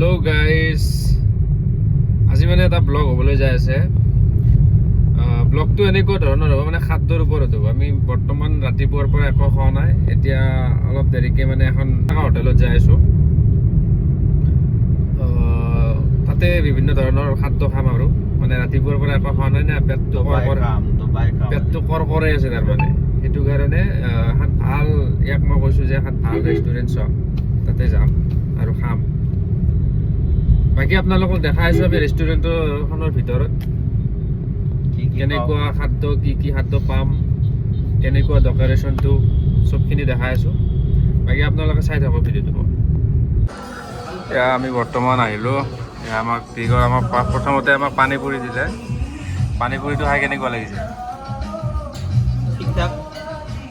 Hello' guys, আজি মানে এটা ব্লগ হ'বলৈ যাই আছে। ব্লগটো এনেকুৱা ধৰণৰ হ'ব, মানে খাদ্যৰ ওপৰত হ'ব। আমি বৰ্তমান ৰাতিপুৱাৰ পৰা একো খোৱা নাই, এতিয়া অলপ দেৰিকৈ মানে এখন হোটেলত যাই আছোঁ। তাতে বিভিন্ন ধৰণৰ খাদ্য খাম আৰু মানে ৰাতিপুৱাৰ পৰা একো খোৱা নাই না, পেটটো কৰকৰাই আছে তাৰমানে। সেইটো কাৰণে এখন ভাল, ইয়াক মই কৈছোঁ যে এখন ভাল ৰেষ্টুৰেণ্ট চাম, তাতে যাম আৰু খাম। বাকী আপোনালোকক দেখাই আছোঁ আমি ৰেষ্টুৰেণ্টখনৰ ভিতৰত কেনেকুৱা খাদ্য, কি খাদ্য পাম, কেনেকুৱা ডেক'ৰেশ্যনটো, চবখিনি দেখাই আছোঁ। বাকী আপোনালোকে চাই থাকক ভিডিঅ'টো। এতিয়া আমি বৰ্তমান আহিলোঁ। আমাক কি কয়, আমাক প্ৰথমতে আমাক পানী পুৰি দিলে। পানী পুৰিটো খাই কেনেকুৱা লাগিছে?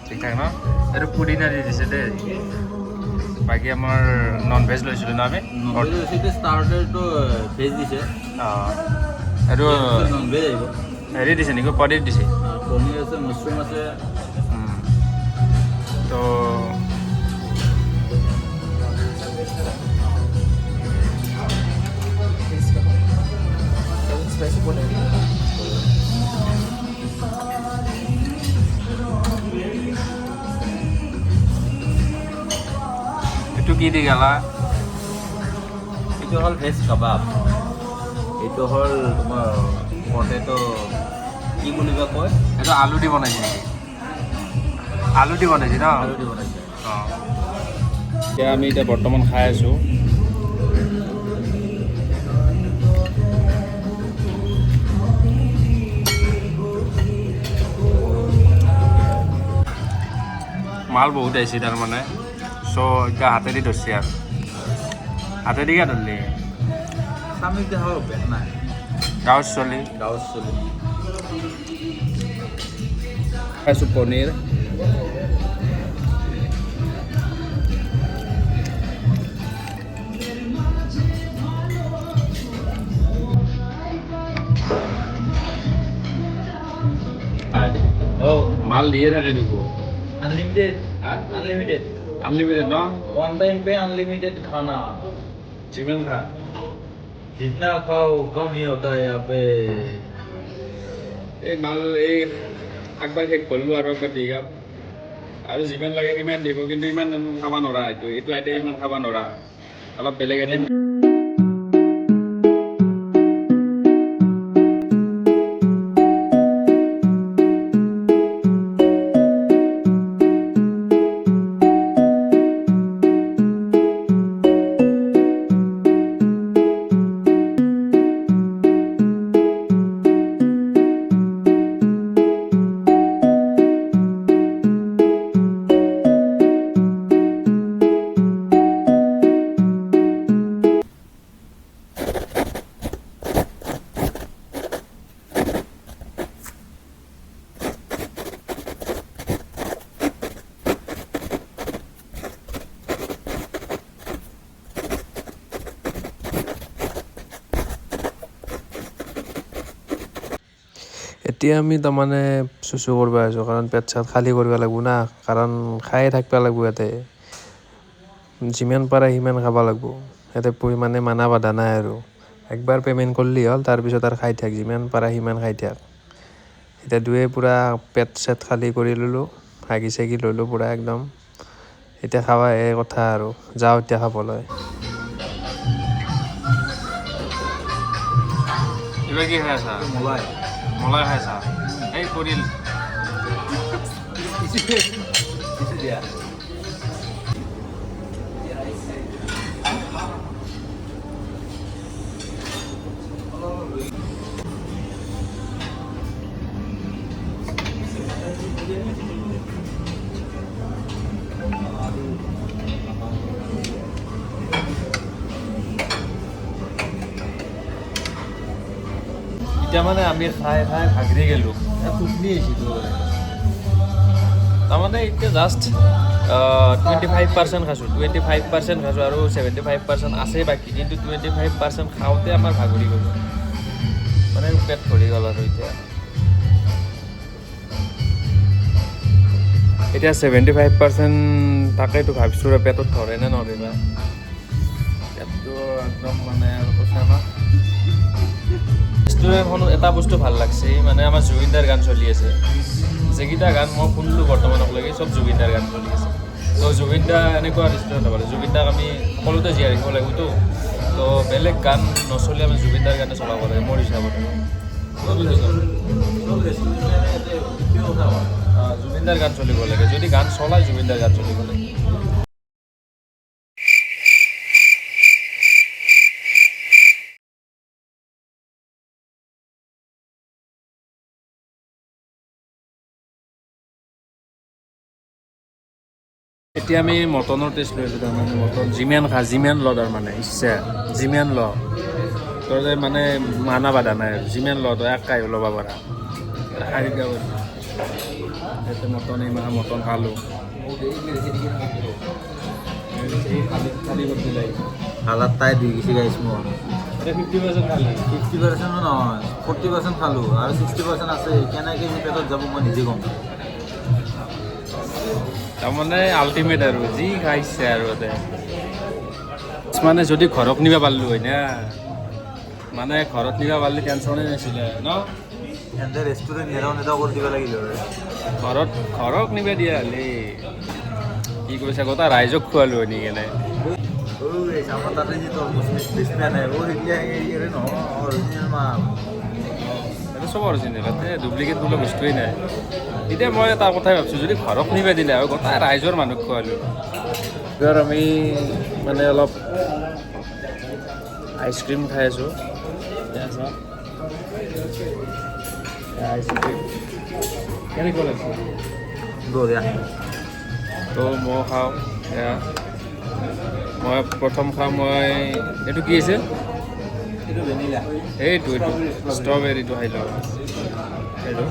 ঠিক ঠাক ন? এইটো পুদিনা দি দিছে দেই। বাকী আমাৰ নন ভেজ লৈছিলোঁ ন আমি? ষ্টাৰ্টাৰটো ভেজ দিছে। অঁ, এইটো নন ভেজ আহিব। হেৰি দিছে নেকি, পনীৰ দিছে? পনীৰ আছে, মাছৰুম আছে। তো এইটো কি দি গেলা? এইটো হ'ল ভেজ কাবাব। এইটো হ'ল তোমাৰ পটেটো, কি বুলিবা কয়? এইটো আলু দি বনাইছে নেকি? আলু দি বনাইছে ন? আলু দি বনাইছে। অঁ, এতিয়া আমি বৰ্তমান খাই আছোঁ। মাল বহুত আহিছে তাৰমানে, চ' এতিয়া হাতেদি ধৰছি আৰু হাতেদি কিয় ধৰলি? স্বামীক দেখা অভ্যাস নাই। গাঁৱৰ চলি গাঁৱত চলি খাইছোঁ পনীৰ। মাল দিয়ে থাকে দেখো। अनलिमिटेड अनलिमिटेड আনলিমিটেড ন? वन टाइम पे अनलिमिटेड खाना। যিমান খা। जितना खाओ कम ही होता है यहाँ पे। এই মাল এই একবাৰ শেষ কৰিলোঁ আৰু একবাৰ দি যাম, আৰু যিমান লাগে সিমান দিব, কিন্তু ইমান খাব নোৱাৰা। এইটো আইটেম ইমান খাব নোৱাৰা, অলপ বেলেগ আইটেম। এতিয়া আমি তাৰমানে চুচু কৰিব আহিছোঁ, কাৰণ পেট চেট খালী কৰিব লাগিব না, কাৰণ খায়ে থাকিব লাগিব ইয়াতে। যিমান পাৰে সিমান খাব লাগিব, ইয়াতে পৰিমাণে মানা বাধা নাই আৰু। একবাৰ পে'মেণ্ট কৰিলে হ'ল, তাৰপিছত আৰু খাই থাক, যিমান পাৰে সিমান খাই থাক। এতিয়া দুয়ে পূৰা পেট চেট খালী কৰি ল'লোঁ, হাগি চাগি ল'লোঁ পূৰা একদম। এতিয়া খাৱাহে কথা আৰু, যাওঁ এতিয়া খাবলৈ। এইবাৰ কি খাই আছা? मलाई মলাই খাইছা? এই পৰিল किसे दिया? এতিয়া মানে আমি খাই খাই ভাগৰি গ'লোঁ। टुकनी ऐसी तो তাৰমানে এতিয়া জাষ্ট 25% খাইছোঁ, 25% খাইছোঁ আৰু 75% আছেই বাকী, কিন্তু 25% খাওঁতে আমাৰ ভাগৰি গ'লোঁ, মানে পেট ভৰি গ'ল আৰু এতিয়া 75% তাকেইতো ভাবিছোঁ, পেটত ধৰে নে নধৰে বা। পেটটো একদম মানে আৰু কথা না ৰেষ্টুৰেণ্টখনত এটা বস্তু ভাল লাগছে মানে আমাৰ জুবিনদাৰ গান চলি আছে যিকেইটা গান মই শুনিলোঁ বৰ্তমানলৈকে চব জুবিনদাৰ গান চলি আছে তো জুবিনদা এনেকুৱা ৰেষ্টুৰেণ্ট হ'ব জুবিনদাক আমি সকলোতে জীয়াই ৰাখিব লাগিবতো তো বেলেগ গান নচলি আমি জুবিনদাৰ গানে চলাব লাগে মোৰ হিচাপত জুবিনদাৰ গান চলিব লাগে যদি গান চলায় জুবিনদাৰ গান চলিব লাগে এতিয়া আমি মটনৰ টেষ্ট লৈ আছোঁ তাৰমানে মটন যিমান ল তাৰমানে ইচ্ছা যিমান ল তোৰ যে মানে মানা বাধা নাই যিমান ল তই একাই ল'ব পাৰা খাই দিব ইয়াতে মটন এইমাহ মটন খালোঁ খালি কৰি দিলাই খালাত তাই দি গৈছে গাইছ মোৰ এতিয়া 50% খালি 50% নহয় 40% খালোঁ আৰু 60% আছে কেনেকৈ মোৰ পেটত যাব মই নিজে গম তাৰমানে আল্টিমেট আৰু যি খাইছে আৰু ইয়াতে মানে যদি ঘৰত নিব পাৰিলোঁ হয় না মানে ঘৰত নিব পাৰিলে টেনশ্যনেই নাছিলে ন এনে ৰেষ্টুৰেণ্ট নেতা কৰি দিব লাগিল ঘৰত নিব দিয়া হ'লে কি কৈছে গোটা ৰাইজক খোৱালোঁ নি কেনে আমাৰ তাতে যি তৰমুজ বেচপেন নাই সেইবিলাক নহয় অৰিজিনেল মাল এইটো চব অৰিজিনেল তাতে ডুপ্লিকেট বোলা বস্তুৱেই নাই এতিয়া মই এটা কথাই ভাবিছোঁ যদি ঘৰত নিব দিলে আৰু গোটাই ৰাইজৰ মানুহ খোৱালোঁ এবাৰ আমি মানে অলপ আইচক্ৰীম খাই আছোঁ আইচক্ৰীম কেনেকুৱা লাগিছে বঢ়িয়া তো মই খাওঁ এয়া মই প্ৰথম খাওঁ মই এইটো কি আছে এইটো ভেনিলা এইটো ষ্ট্ৰবেৰীটো খাই লওঁ এইটো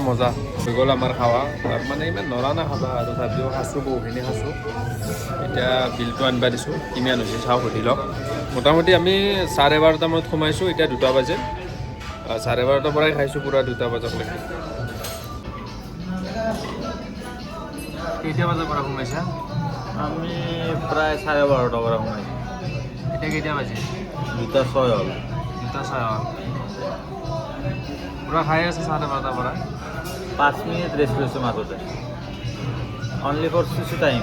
মজা হৈ গ'ল আমাৰ খাৱা তাৰমানে ইমান নৰা না খাবা আৰু তথাপিও খাইছোঁ বহুখিনি খাইছোঁ এতিয়া বিলটো আনিব দিছোঁ কিমান হৈছে চাওঁ সুধি লওক মোটামুটি আমি 12:30 মানত সোমাইছোঁ এতিয়া 2টা বাজে 12:30 পৰাই খাইছোঁ পূৰা 2টা বজালৈকে কেইটা বজাৰ পৰা সোমাইছা আমি প্ৰায় 12:30 পৰা সোমাইছোঁ এতিয়া কেইটা বাজে 2:06 হ'ল 2:06 হ'ল পূৰা খাই আছে 12:30 পৰা 5 মিনিট ৰেষ্ট লৈছোঁ মাজতে অনলি ফৰ চিচু টাইম